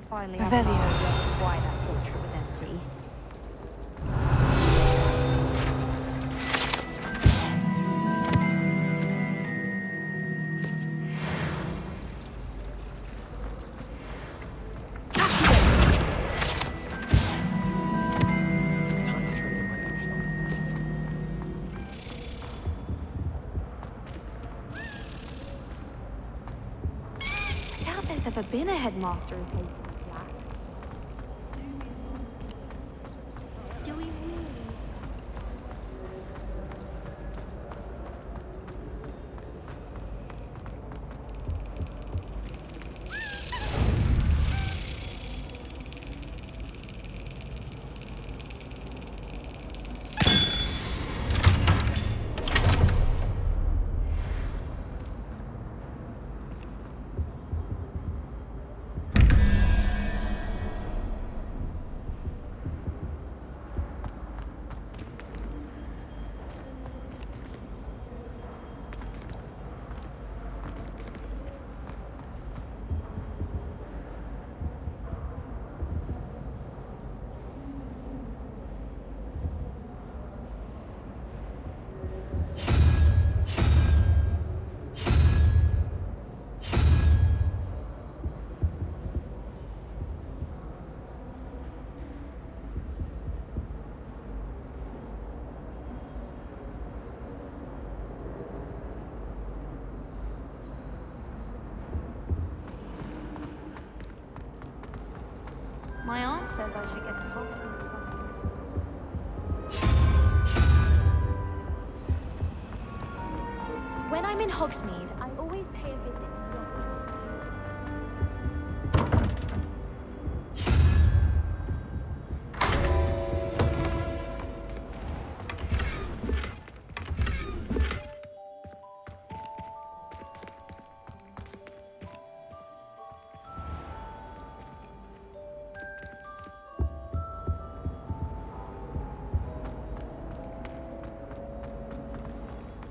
Finally, why that portrait was empty. I doubt there's ever been a headmaster who paid. My aunt says I should get to Hogwarts. When I'm in Hogsmeade, I always pay a visit to your...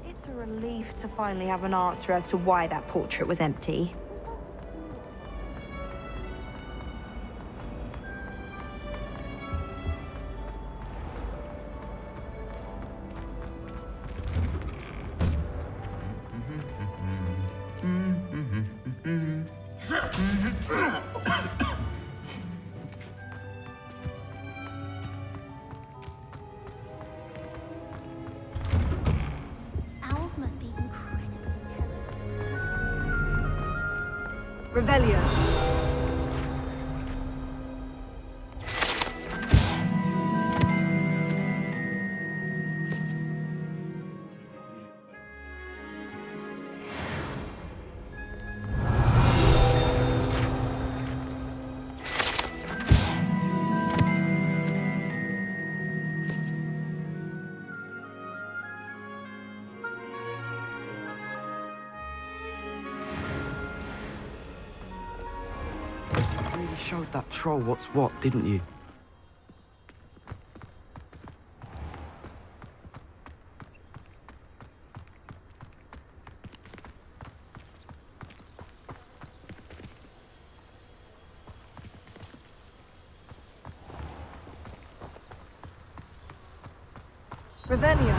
It's a relief to finally have an answer as to why that portrait was empty. Owls must be incredibly intelligent. Revelio. You showed that troll what's what, didn't you? Revelio.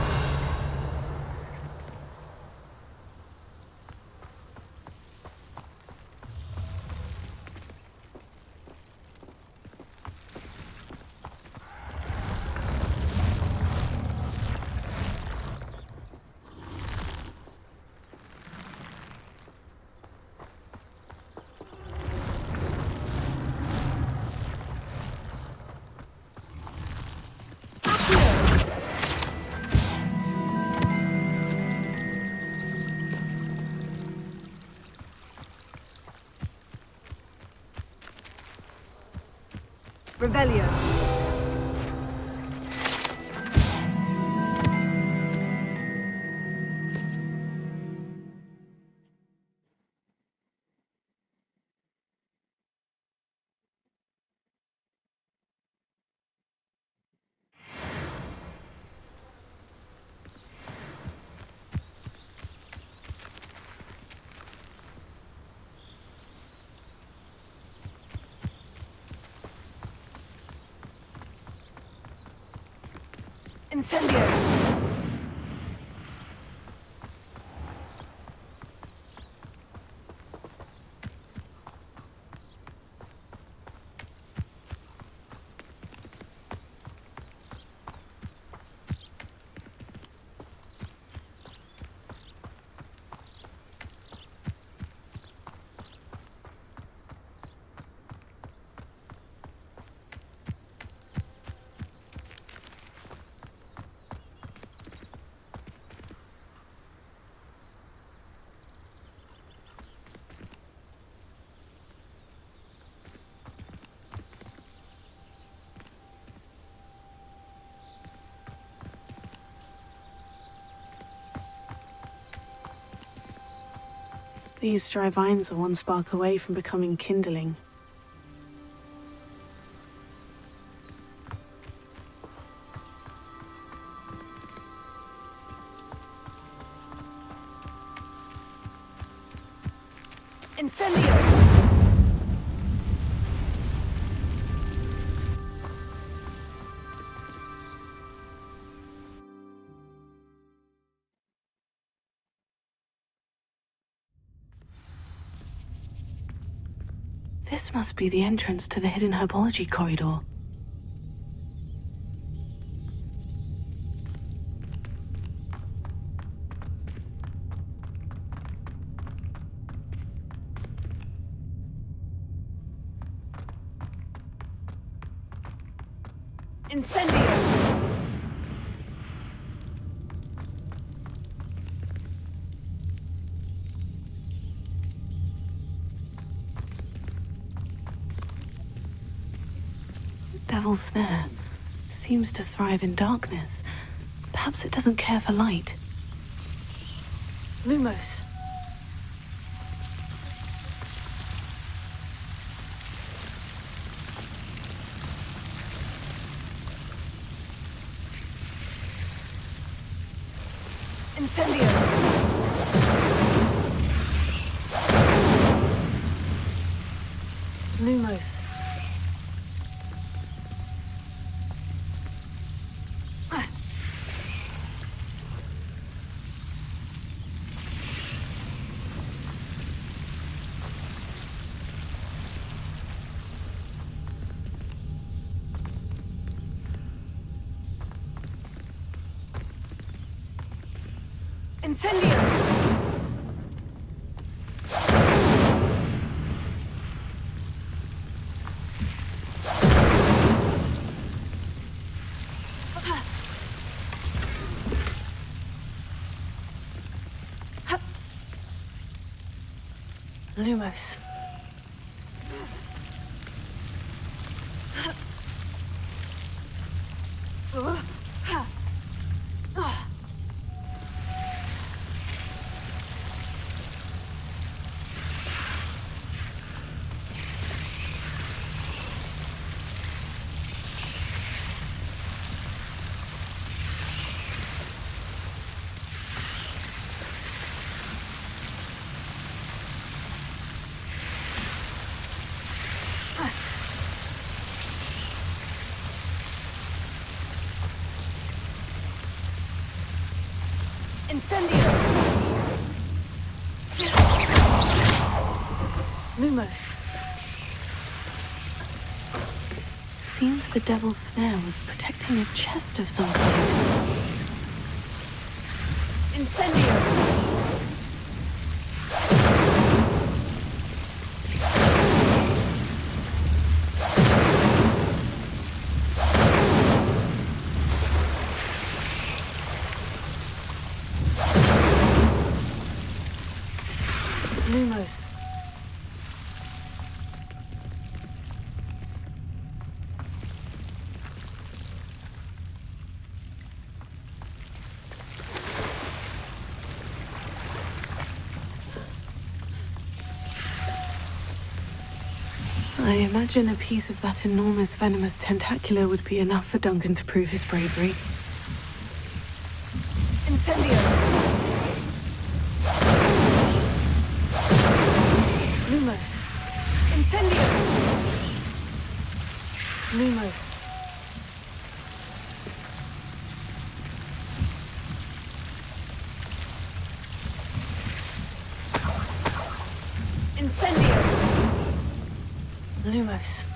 Revelio. Incendio! These dry vines are one spark away from becoming kindling. Incendio! This must be the entrance to the hidden Herbology corridor. Incendio! Devil's Snare seems to thrive in darkness. Perhaps it doesn't care for light. Lumos. Incendio! Lumos. Incendio! Lumos. Incendio! Lumos. Seems the Devil's Snare was protecting a chest of some kind. Incendio! Lumos. I imagine a piece of that enormous venomous tentacular would be enough for Duncan to prove his bravery. Incendio! Lumos. Incendio! Lumos. Incendio! Lumos.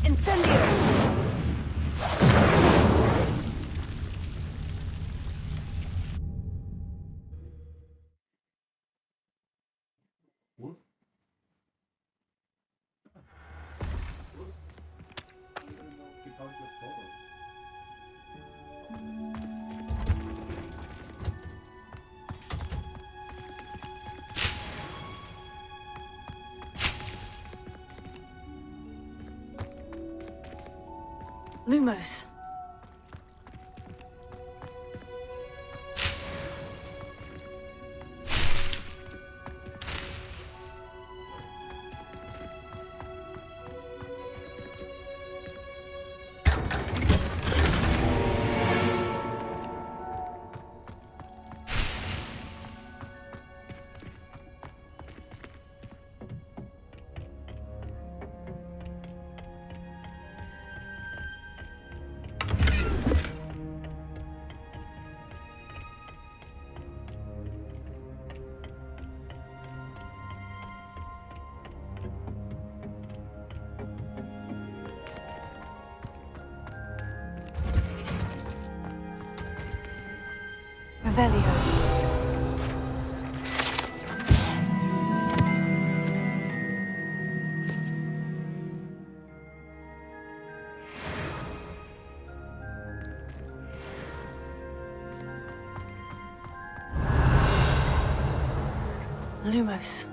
Incendio! Lumos. Revelio. Lumos.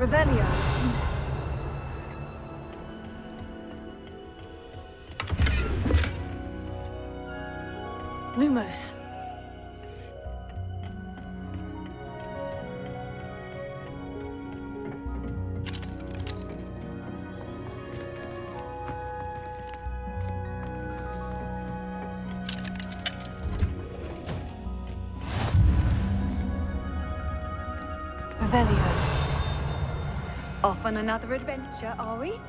Revelio. Lumos. Revelio. Off on another adventure, are we?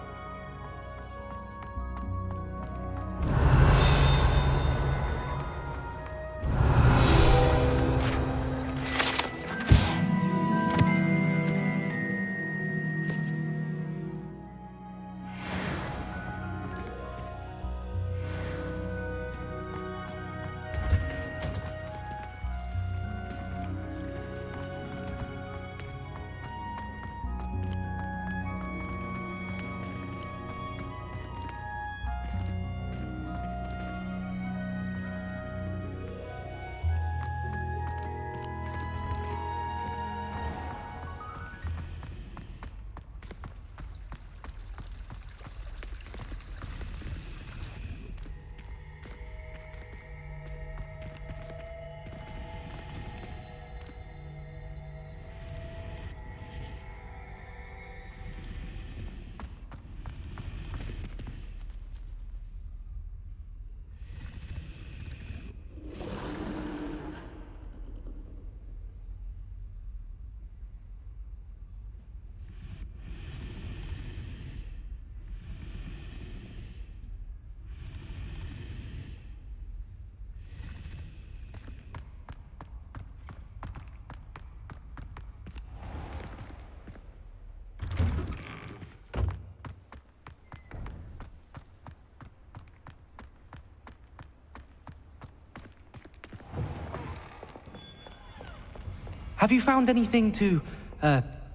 Have you found anything to,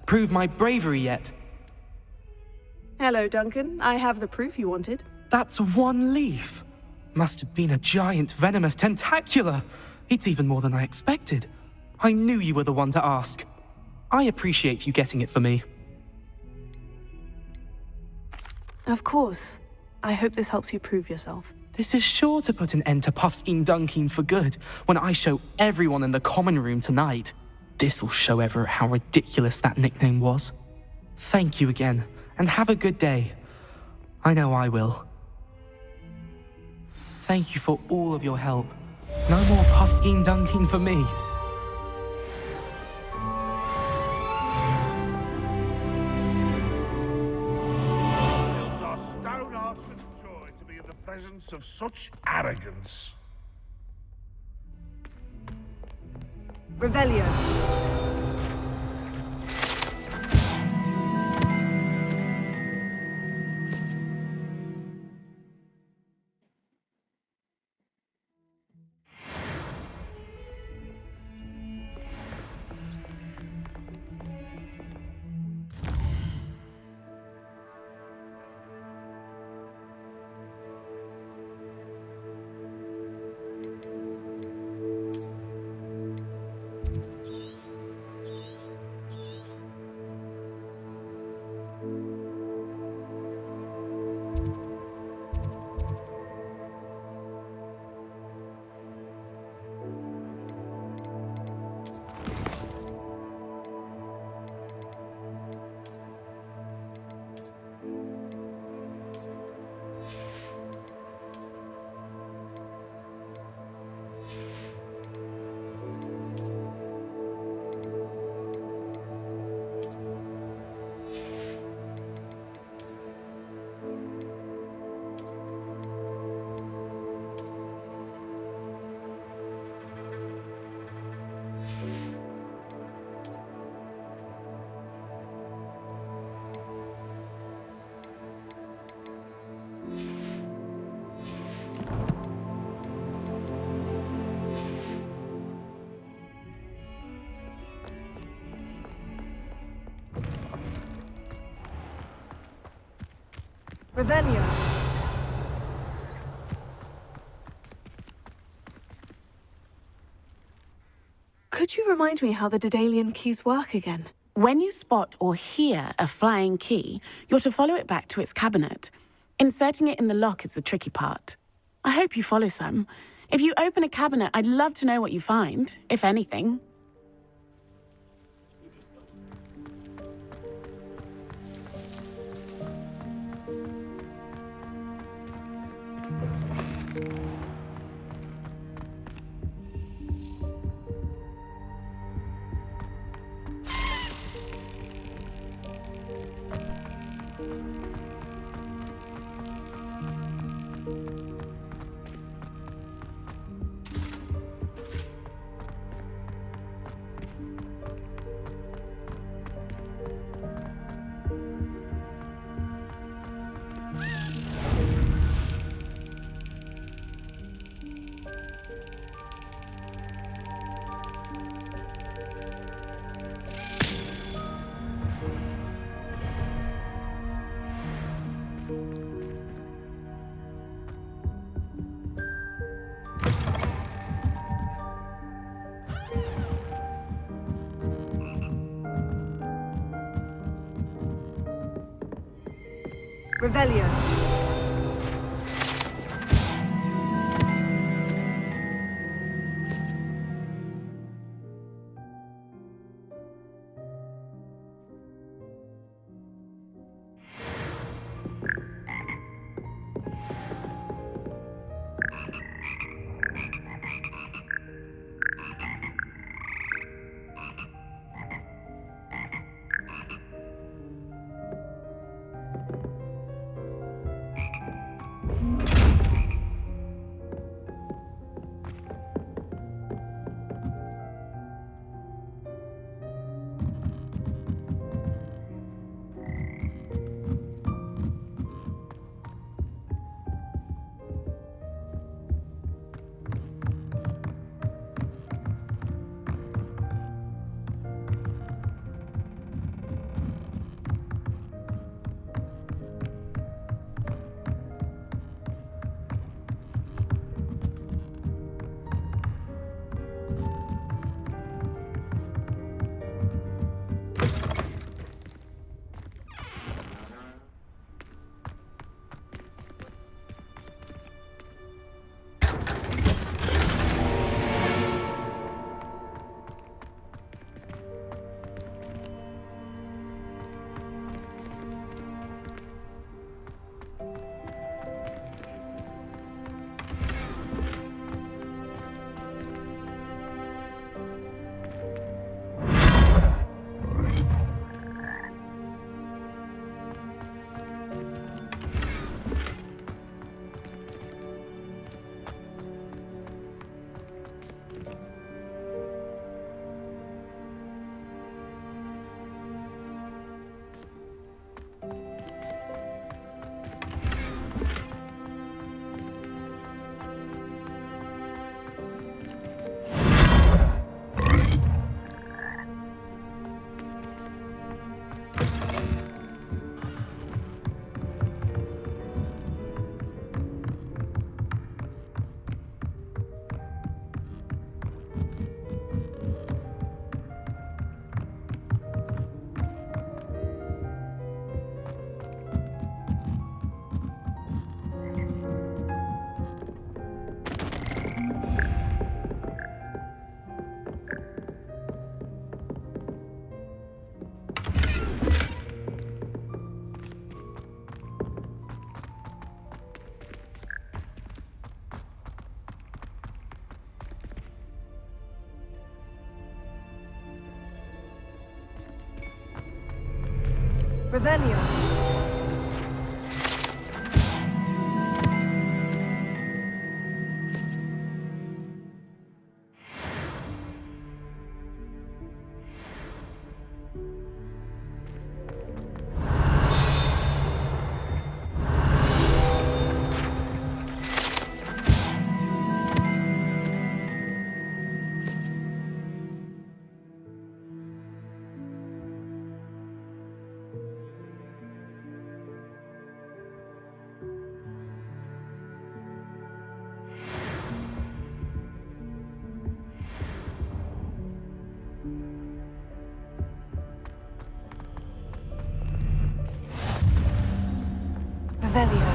prove my bravery yet? Hello, Duncan. I have the proof you wanted. That's one leaf. Must have been a giant venomous tentacula. It's even more than I expected. I knew you were the one to ask. I appreciate you getting it for me. Of course. I hope this helps you prove yourself. This is sure to put an end to Puffskein Dunkeen for good when I show everyone in the common room tonight. This'll show Everett how ridiculous that nickname was. Thank you again, and have a good day. I know I will. Thank you for all of your help. No more Puffskein Dunkeen for me. Fills our stone hearts with joy to be in the presence of such arrogance. Revelio. Revelio. Could you remind me how the Daedalian keys work again? When you spot or hear a flying key, you're to follow it back to its cabinet. Inserting it in the lock is the tricky part. I hope you follow some. If you open a cabinet, I'd love to know what you find, if anything. Revelio. Revelio. Revelio.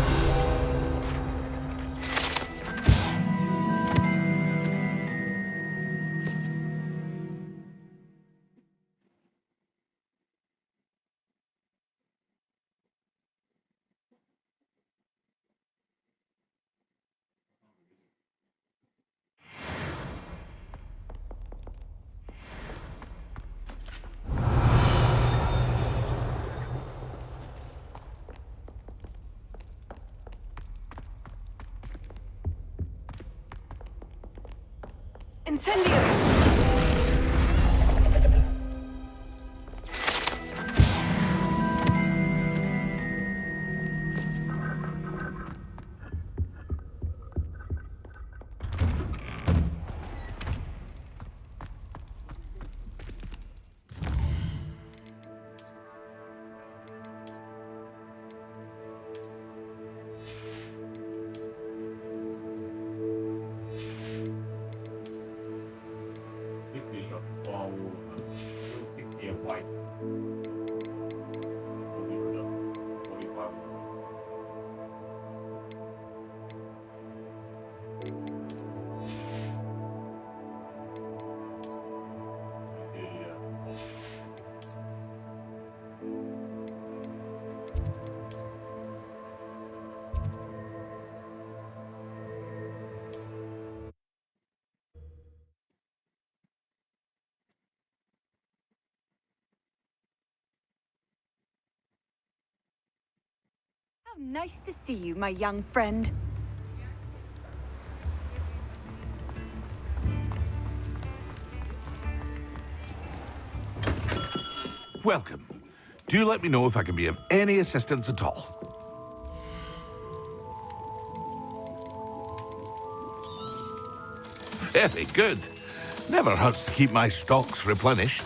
Incendio! How nice to see you, my young friend. Welcome. Do let me know if I can be of any assistance at all. Very good. Never hurts to keep my stocks replenished.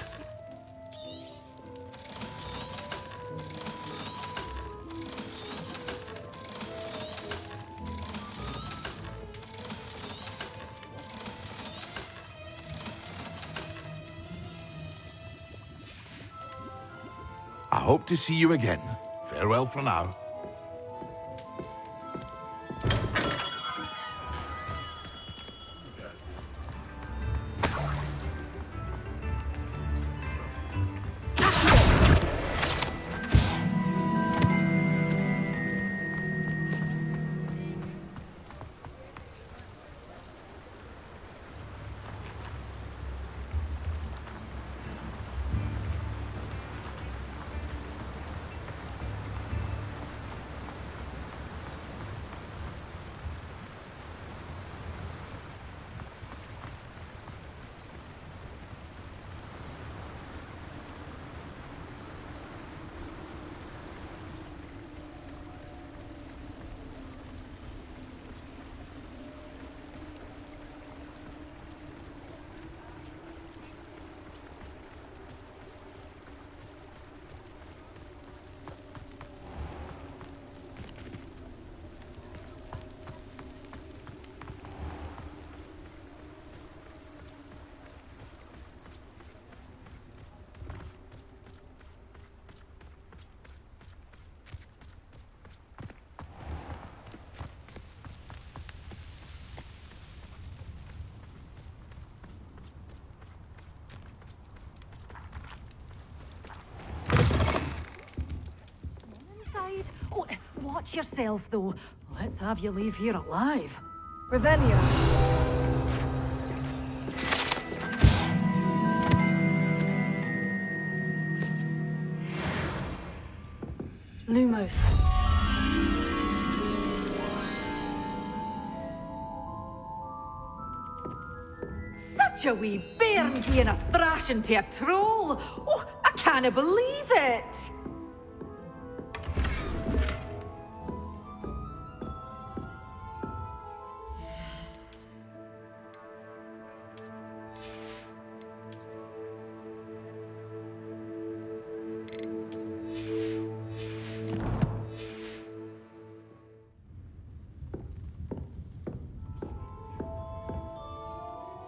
I hope to see you again. Farewell for now. Oh, watch yourself, though. Let's have you leave here alive. Revelio. Lumos. Such a wee bairn being a thrashing to a troll! Oh, I can't believe it!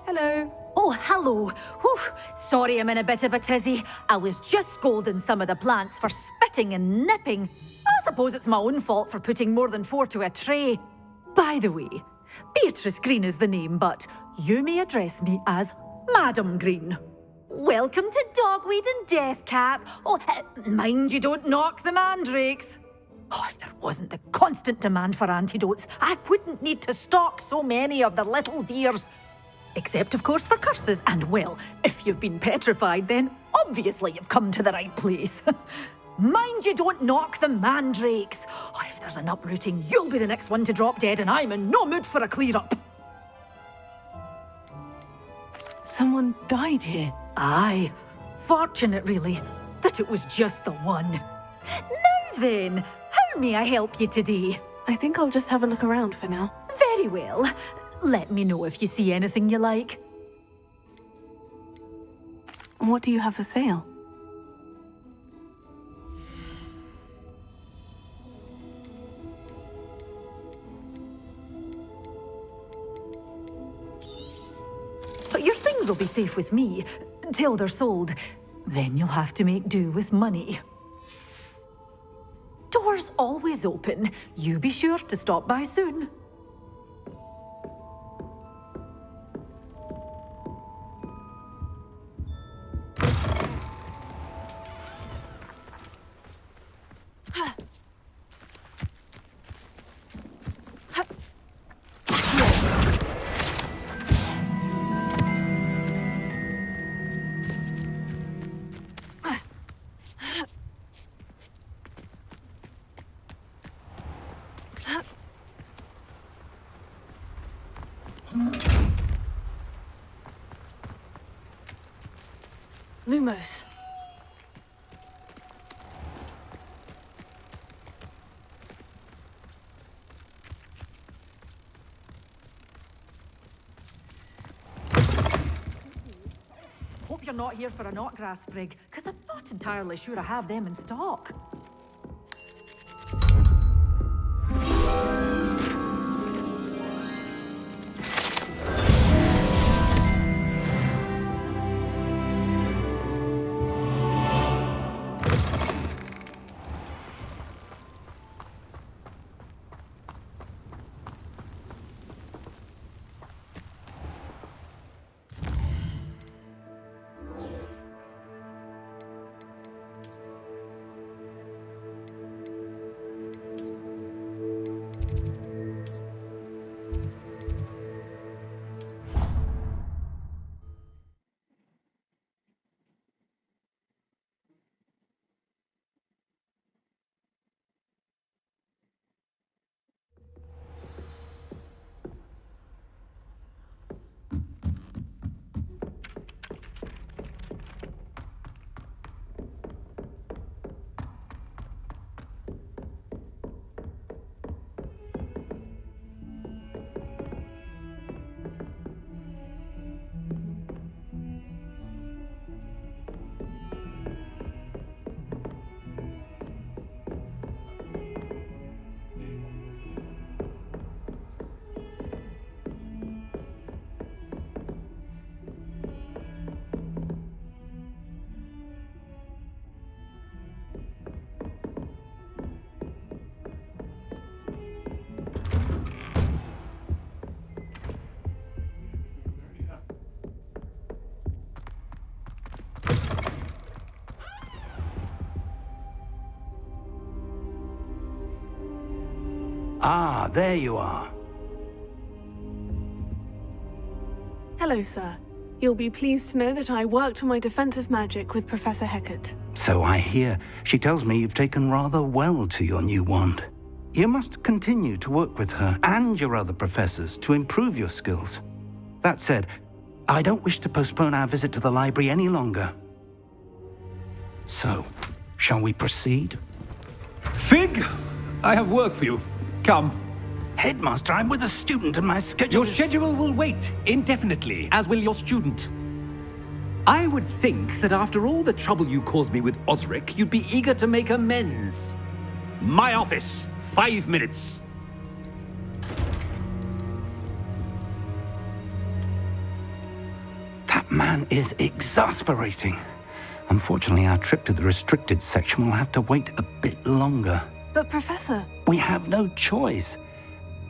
Hello. Oh, hello. Whew. Sorry I'm in a bit of a tizzy. I was just scolding some of the plants for spitting and nipping. I suppose it's my own fault for putting more than 4 to a tray. By the way, Beatrice Green is the name, but you may address me as Madam Green. Welcome to Dogweed and Deathcap. Oh, mind you don't knock the mandrakes. Oh, if there wasn't the constant demand for antidotes, I wouldn't need to stock so many of the little dears. Except, of course, for curses. And, well, if you've been petrified, then obviously you've come to the right place. Mind you don't knock the mandrakes. Oh, if there's an uprooting, you'll be the next one to drop dead, and I'm in no mood for a clear-up. Someone died here. Aye. Fortunate, really, that it was just the one. Now then, how may I help you today? I think I'll just have a look around for now. Very well. Let me know if you see anything you like. What do you have for sale? But your things will be safe with me, till they're sold. Then you'll have to make do with money. Doors always open. You be sure to stop by soon. Lumos. Hope you're not here for a knotgrass sprig, because I'm not entirely sure I have them in stock. Ah, there you are. Hello, sir. You'll be pleased to know that I worked on my defensive magic with Professor Heckert. So I hear. She tells me you've taken rather well to your new wand. You must continue to work with her and your other professors to improve your skills. That said, I don't wish to postpone our visit to the library any longer. So, shall we proceed? Fig, I have work for you. Come. Headmaster, I'm with a student and my schedule Your schedule will wait indefinitely, as will your student. I would think that after all the trouble you caused me with Osric, you'd be eager to make amends. My office, 5 minutes. That man is exasperating. Unfortunately, our trip to the restricted section will have to wait a bit longer. But Professor... We have no choice.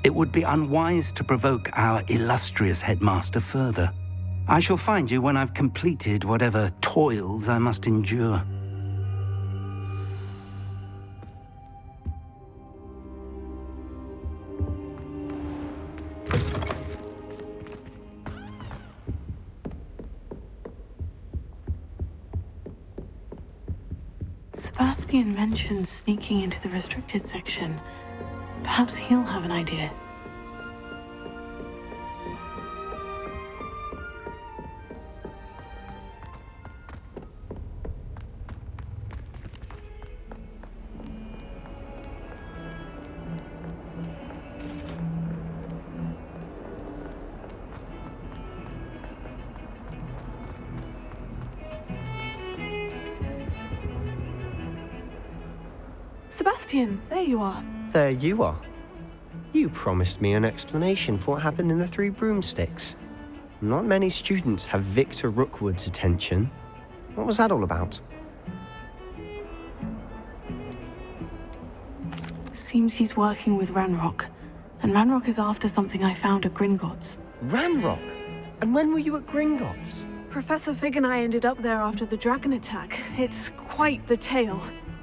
It would be unwise to provoke our illustrious headmaster further. I shall find you when I've completed whatever toils I must endure. Sebastian mentioned sneaking into the restricted section. Perhaps he'll have an idea. Sebastian, there you are. There you are. You promised me an explanation for what happened in the Three Broomsticks. Not many students have Victor Rookwood's attention. What was that all about? Seems he's working with Ranrock. And Ranrock is after something I found at Gringotts. Ranrock? And when were you at Gringotts? Professor Fig and I ended up there after the dragon attack. It's quite the tale.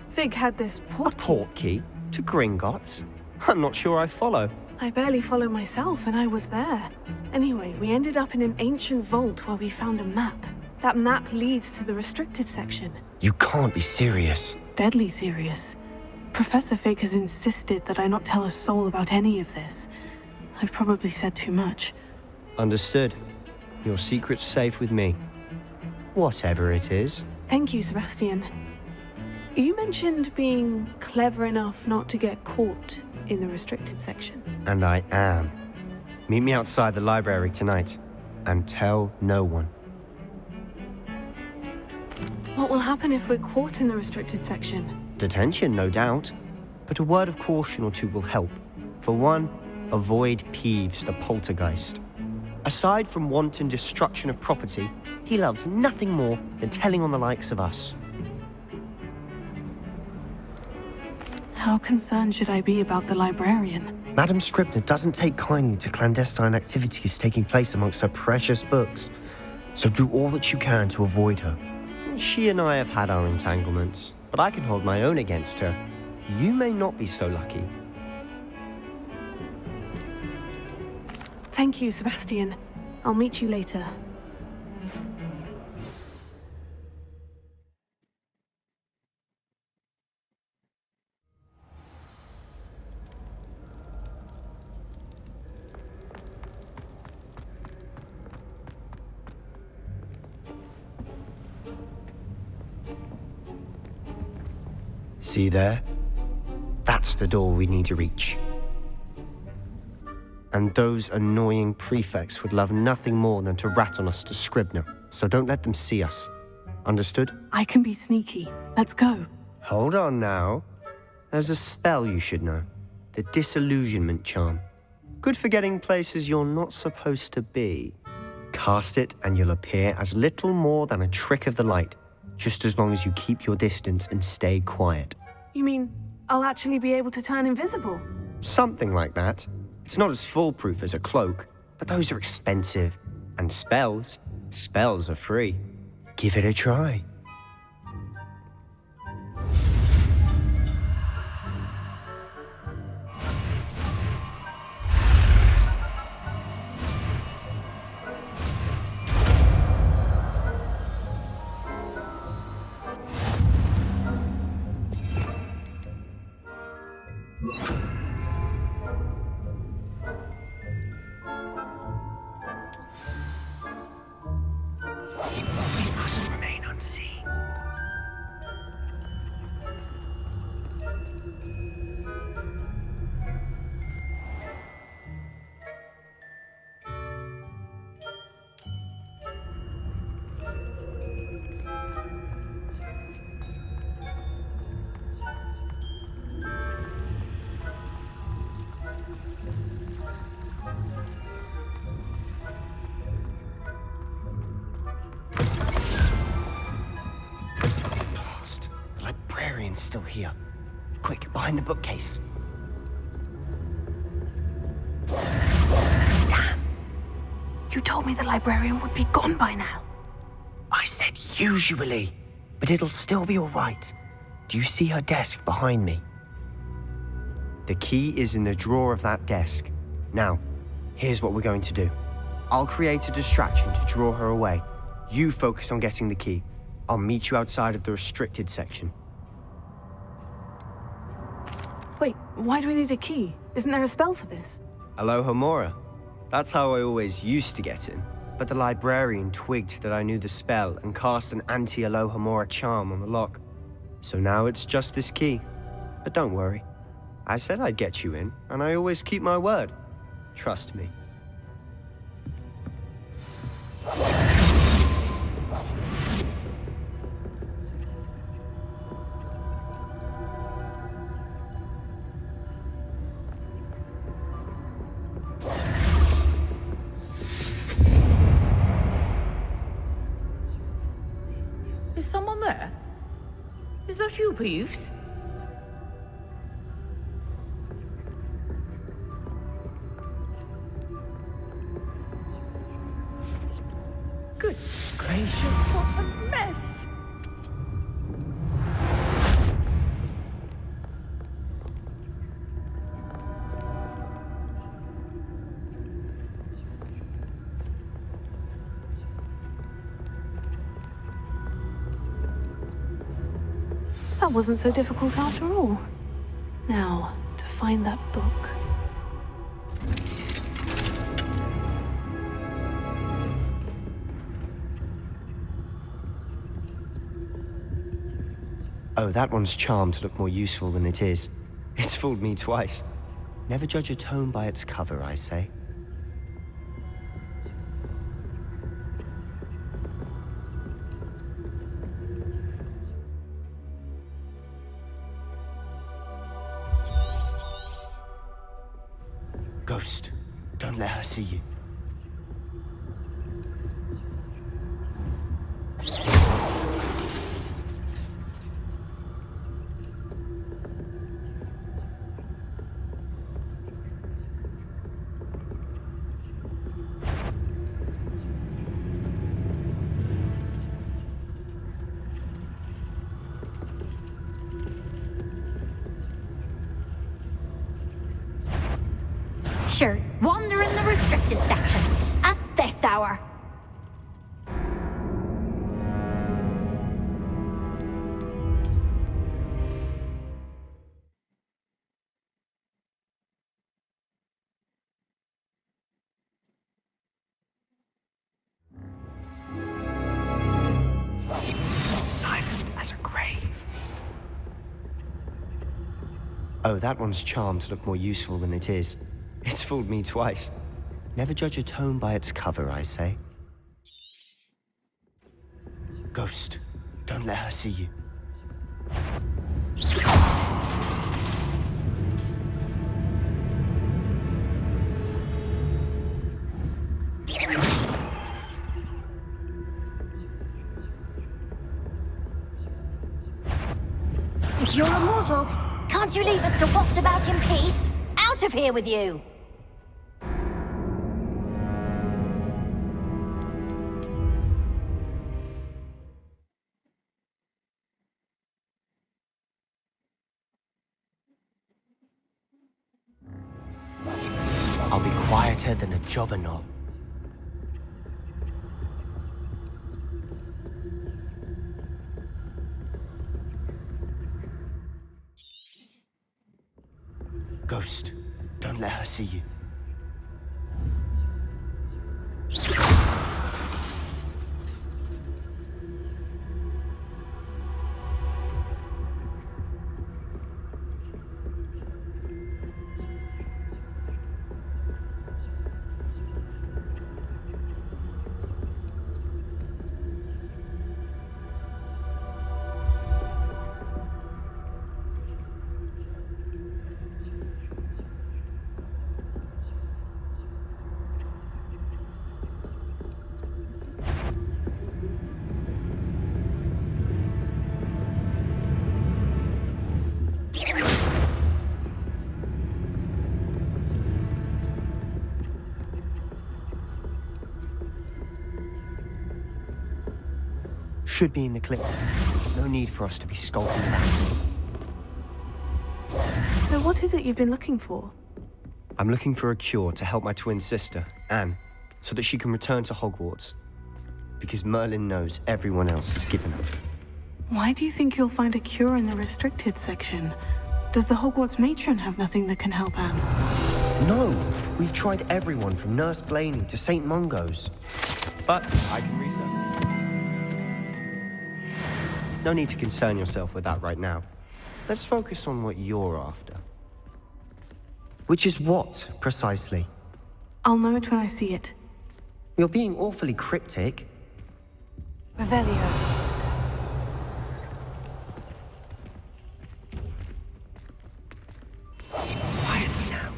Fig had this portkey to Gringotts? I'm not sure I follow. I barely follow myself, and I was there. Anyway, we ended up in an ancient vault where we found a map. That map leads to the restricted section. You can't be serious. Deadly serious. Professor Fig has insisted that I not tell a soul about any of this. I've probably said too much. Understood. Your secret's safe with me. Whatever it is. Thank you, Sebastian. You mentioned being clever enough not to get caught in the restricted section. And I am. Meet me outside the library tonight, and tell no one. What will happen if we're caught in the restricted section? Detention, no doubt. But a word of caution or two will help. For one, avoid Peeves the poltergeist. Aside from wanton destruction of property, he loves nothing more than telling on the likes of us. How concerned should I be about the librarian? Madame Scribner doesn't take kindly to clandestine activities taking place amongst her precious books, so do all that you can to avoid her. She and I have had our entanglements, but I can hold my own against her. You may not be so lucky. Thank you, Sebastian. I'll meet you later. See there? That's the door we need to reach. And those annoying prefects would love nothing more than to rat on us to Scribner, so don't let them see us. Understood? I can be sneaky. Let's go. Hold on now. There's a spell you should know. The Disillusionment charm. Good for getting places you're not supposed to be. Cast it and you'll appear as little more than a trick of the light, just as long as you keep your distance and stay quiet. You mean I'll actually be able to turn invisible? Something like that. It's not as foolproof as a cloak, but those are expensive. And spells are free. Give it a try. We must remain unseen. Blast. The librarian's still here. Quick, behind the bookcase. Damn. You told me the librarian would be gone by now. I said usually, but it'll still be all right. Do you see her desk behind me? The key is in the drawer of that desk. Now, here's what we're going to do. I'll create a distraction to draw her away. You focus on getting the key. I'll meet you outside of the restricted section. Wait, why do we need a key? Isn't there a spell for this? Alohomora. That's how I always used to get in. But the librarian twigged that I knew the spell and cast an anti-Alohomora charm on the lock. So now it's just this key. But don't worry. I said I'd get you in, and I always keep my word. Trust me. Is someone there? Is that you, Peeves? Goodness gracious, what a mess! That wasn't so difficult after all. Now, to find that book. Oh, that one's charmed to look more useful than it is. It's fooled me twice. Never judge a tome by its cover, I say. Ghost, don't let her see you. Sure, wander in the restricted section at this hour. Silent as a grave. Oh, that one's charmed to look more useful than it is. It's fooled me twice. Never judge a tome by its cover, I say. Ghost, don't let her see you. If you're immortal, can't you leave us to waft about in peace? Out of here with you! I'll be quieter than a jobberknoll. Ghost, don't let her see you. Should be in the clip. There's no need for us to be skulking around. So what is it you've been looking for? I'm looking for a cure to help my twin sister, Anne, so that she can return to Hogwarts. Because Merlin knows everyone else has given up. Why do you think you'll find a cure in the restricted section? Does the Hogwarts matron have nothing that can help Anne? No! We've tried everyone from Nurse Blaney to St. Mungo's. But I can research. No need to concern yourself with that right now. Let's focus on what you're after. Which is what, precisely? I'll know it when I see it. You're being awfully cryptic. Revelio. Quietly now.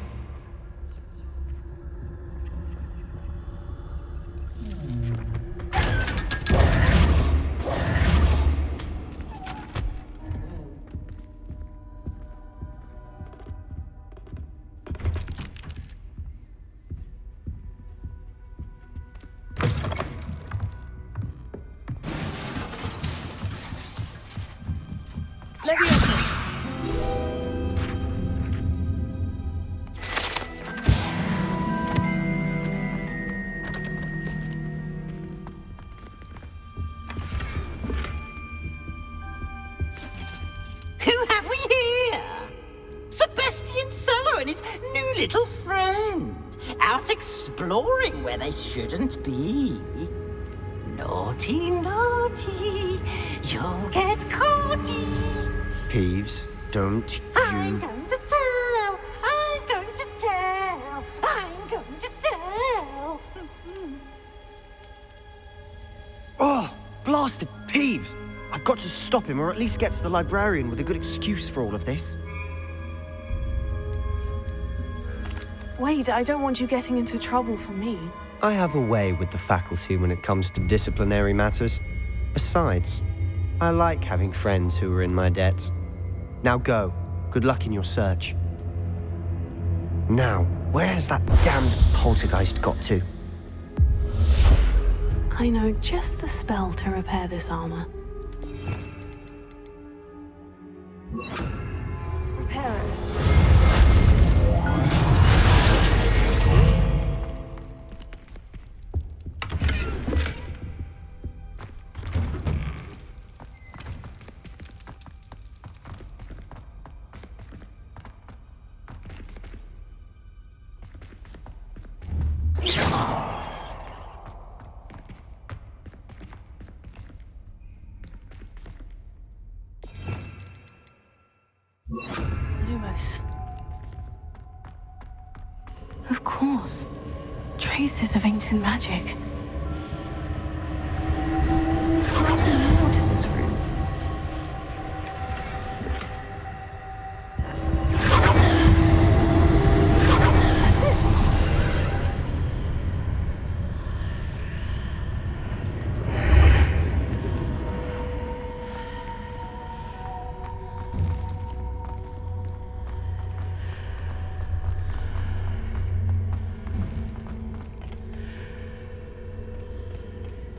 Who have we here? Sebastian Cello and his new little friend. Out exploring where they shouldn't be. Naughty, naughty, you'll get caughty. Peeves, don't I'm you... going to tell, I'm going to tell, I'm going to tell. Oh, blasted Peeves! I've got to stop him, or at least get to the librarian with a good excuse for all of this. Wait, I don't want you getting into trouble for me. I have a way with the faculty when it comes to disciplinary matters. Besides, I like having friends who are in my debt. Now go. Good luck in your search. Now, where has that damned poltergeist got to? I know just the spell to repair this armor. Repair it. Lumos. Of course. Traces of ancient magic. There must be more to this room. That's it.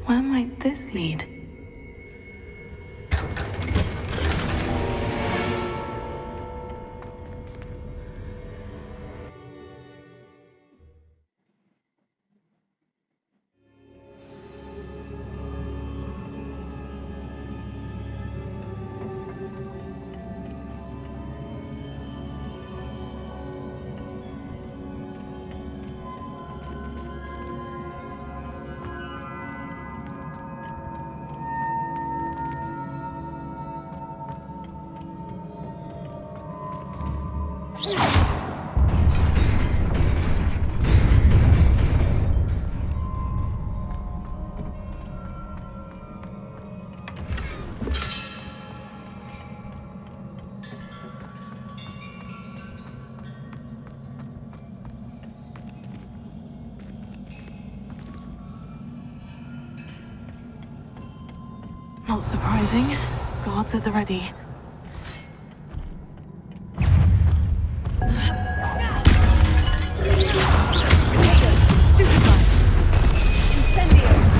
Where might this lead? Not surprising. Guards at the ready. Stupefy! Incendio!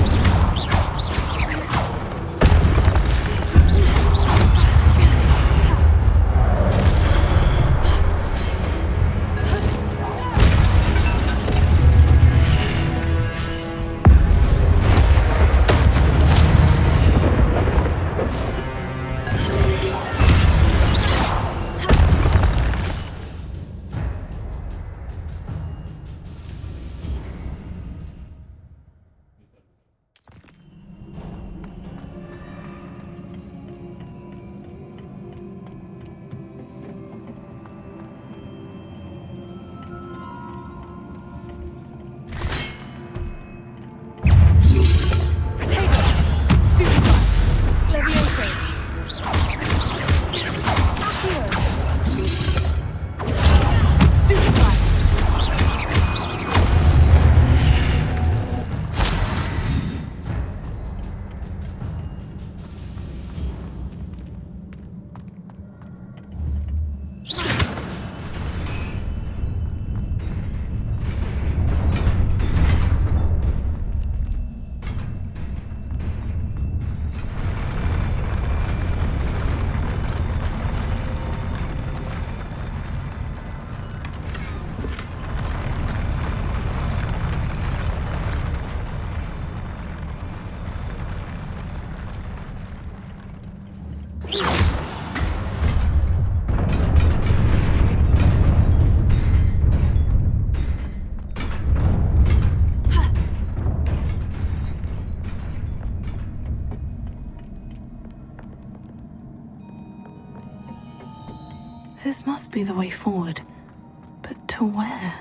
This must be the way forward. But to where?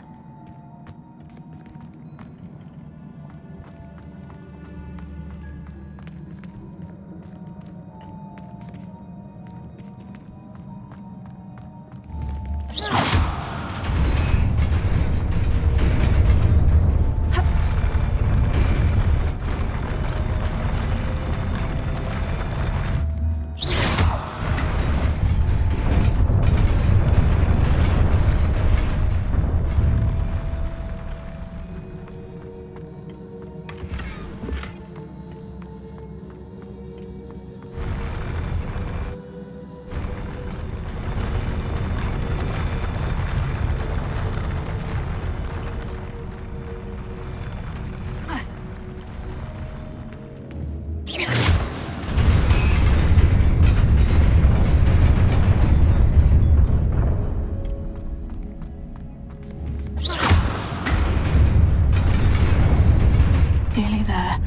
Nearly there.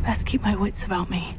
Best keep my wits about me.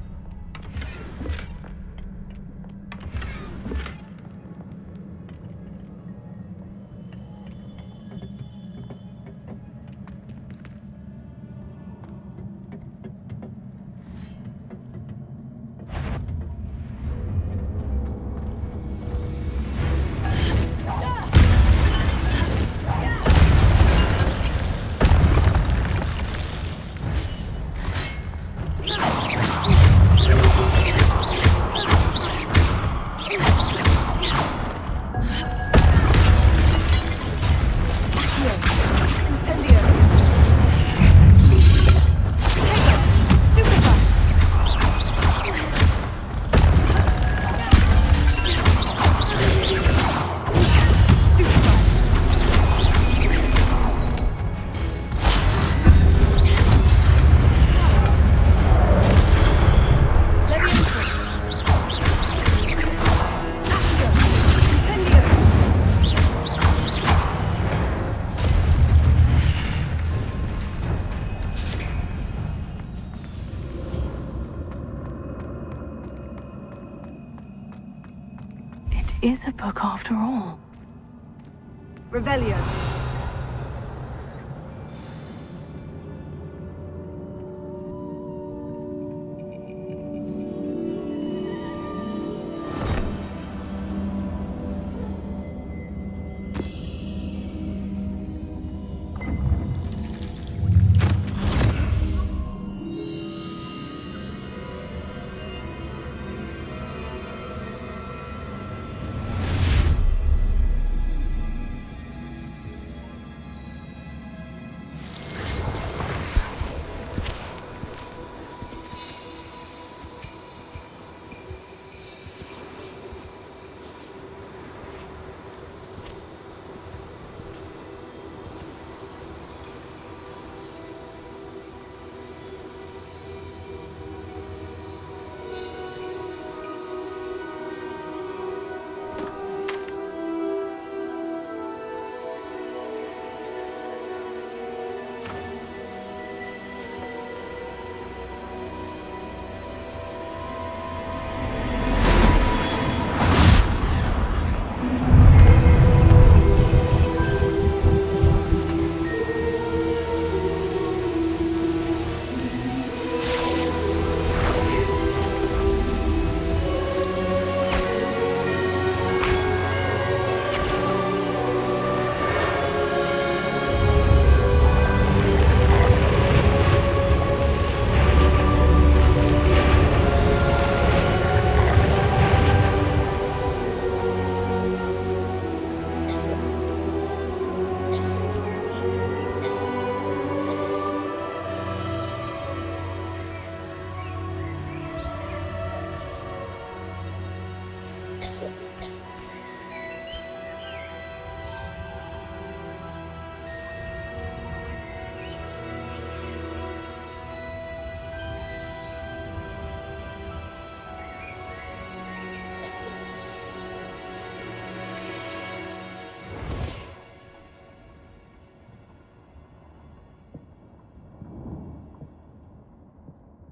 Is a book after all. Revelio.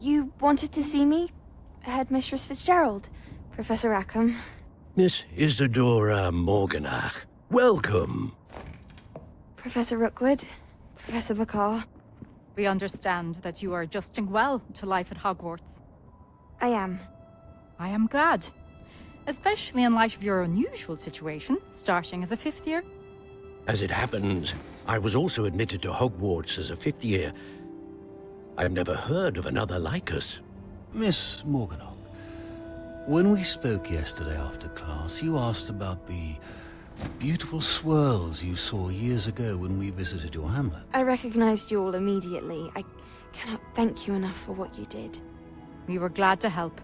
You wanted to see me? Headmistress Fitzgerald, Professor Rackham. Miss Isadora Morganach, welcome. Professor Rookwood, Professor Bakar. We understand that you are adjusting well to life at Hogwarts. I am. I am glad. Especially in light of your unusual situation, starting as a 5th year. As it happens, I was also admitted to Hogwarts as a 5th year. I've never heard of another like us. Miss Morganach, when we spoke yesterday after class, you asked about the beautiful swirls you saw years ago when we visited your hamlet. I recognized you all immediately. I cannot thank you enough for what you did. We were glad to help.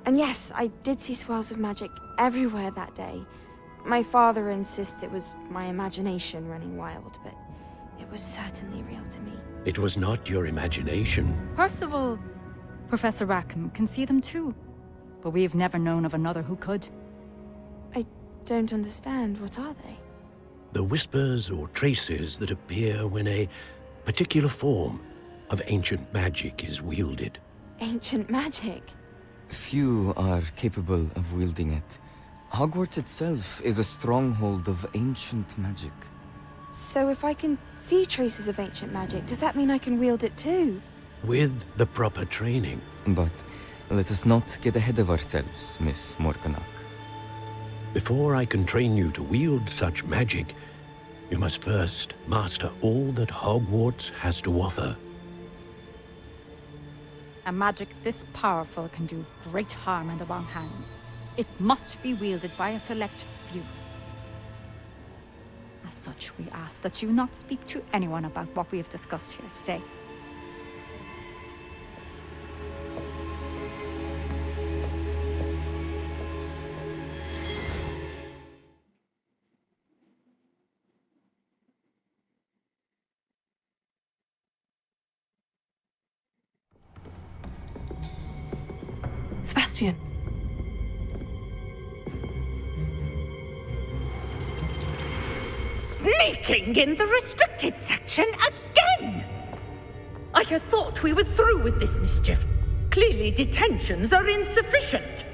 And yes, I did see swirls of magic everywhere that day. My father insists it was my imagination running wild, but it was certainly real to me. It was not your imagination. Percival, Professor Rackham can see them too. But we've never known of another who could. I don't understand. What are they? The whispers or traces that appear when a particular form of ancient magic is wielded. Ancient magic? Few are capable of wielding it. Hogwarts itself is a stronghold of ancient magic. So if I can see traces of ancient magic, does that mean I can wield it too? With the proper training. But let us not get ahead of ourselves, Miss Morganach. Before I can train you to wield such magic, you must first master all that Hogwarts has to offer. A magic this powerful can do great harm in the wrong hands. It must be wielded by a select few. As such, we ask that you not speak to anyone about what we have discussed here today. Sebastian. Sneaking in the restricted section again! I had thought we were through with this mischief. Clearly detentions are insufficient.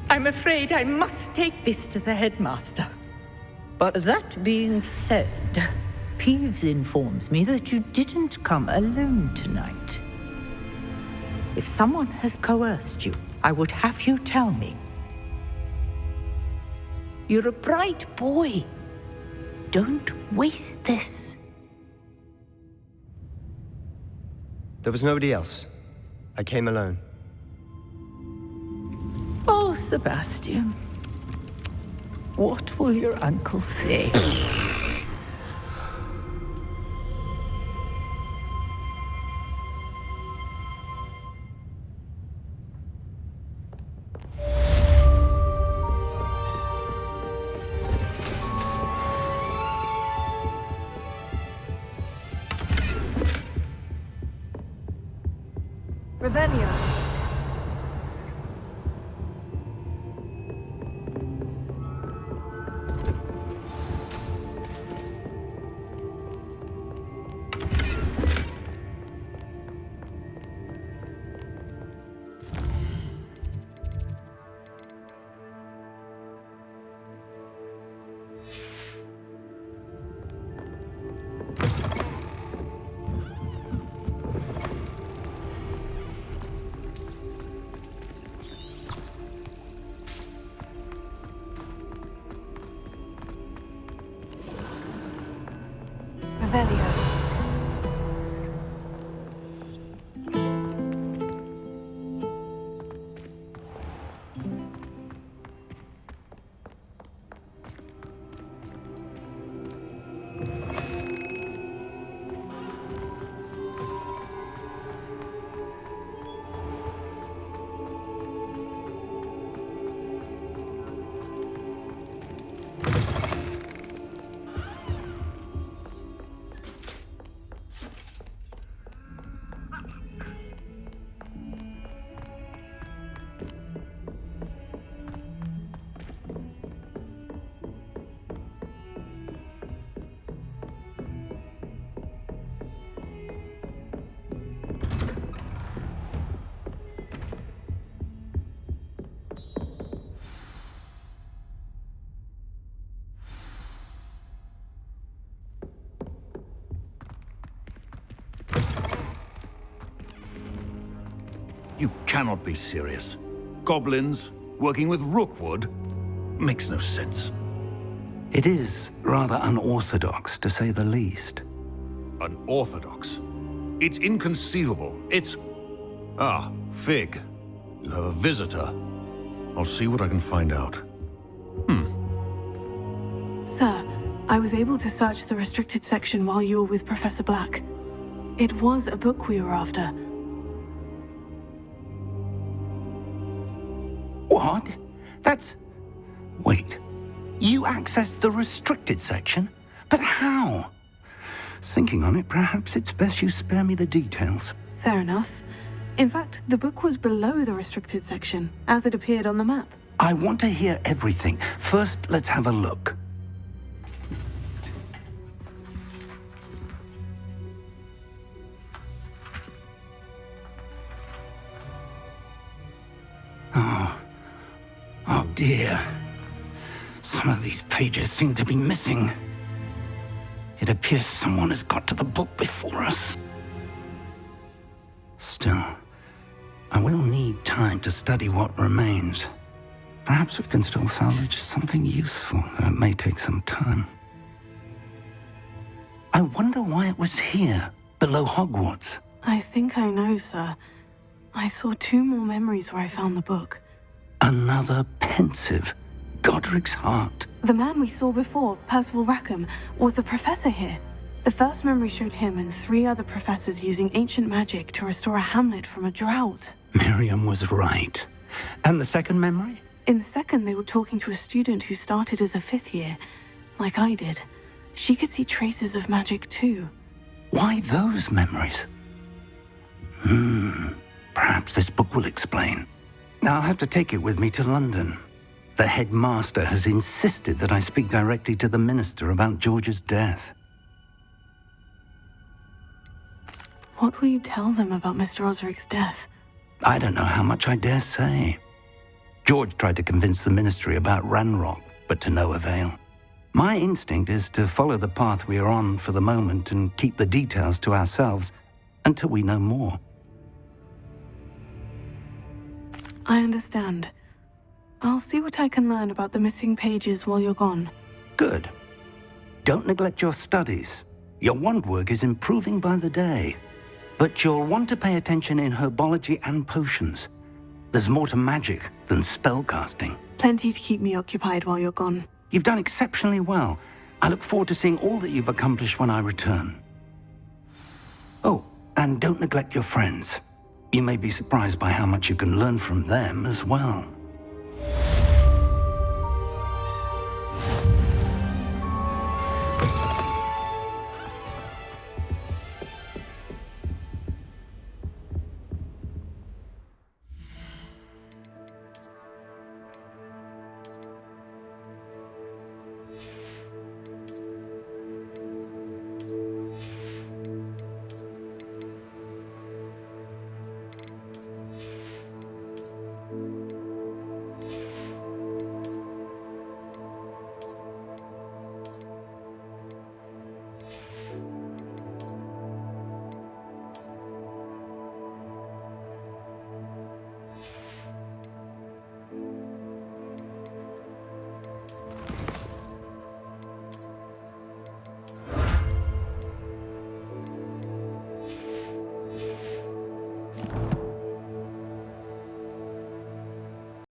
I'm afraid I must take this to the headmaster. But that being said, Peeves informs me that you didn't come alone tonight. If someone has coerced you, I would have you tell me. You're a bright boy. Don't waste this. There was nobody else. I came alone. Oh, Sebastian. What will your uncle say? Revelio. Revelio. You cannot be serious. Goblins working with Rookwood? Makes no sense. It is rather unorthodox, to say the least. Unorthodox? It's inconceivable. It's... Ah, Fig. You have a visitor. I'll see what I can find out. Sir, I was able to search the restricted section while you were with Professor Black. It was a book we were after. What? That's... Wait. You accessed the restricted section? But how? Thinking on it, perhaps it's best you spare me the details. Fair enough. In fact, the book was below the restricted section, as it appeared on the map. I want to hear everything. First, let's have a look. Oh dear. Some of these pages seem to be missing. It appears someone has got to the book before us. Still, I will need time to study what remains. Perhaps we can still salvage something useful, though it may take some time. I wonder why it was here, below Hogwarts. I think I know, sir. I saw 2 more memories where I found the book. Another pensive. Godric's heart. The man we saw before, Percival Rackham, was a professor here. The first memory showed him and 3 other professors using ancient magic to restore a hamlet from a drought. Miriam was right. And the second memory? In the second, they were talking to a student who started as a 5th year, like I did. She could see traces of magic too. Why those memories? Perhaps this book will explain. I'll have to take it with me to London. The headmaster has insisted that I speak directly to the minister about George's death. What will you tell them about Mr. Osric's death? I don't know how much I dare say. George tried to convince the ministry about Ranrock, but to no avail. My instinct is to follow the path we are on for the moment and keep the details to ourselves until we know more. I understand. I'll see what I can learn about the missing pages while you're gone. Good. Don't neglect your studies. Your wand work is improving by the day. But you'll want to pay attention in herbology and potions. There's more to magic than spellcasting. Plenty to keep me occupied while you're gone. You've done exceptionally well. I look forward to seeing all that you've accomplished when I return. Oh, and don't neglect your friends. You may be surprised by how much you can learn from them as well.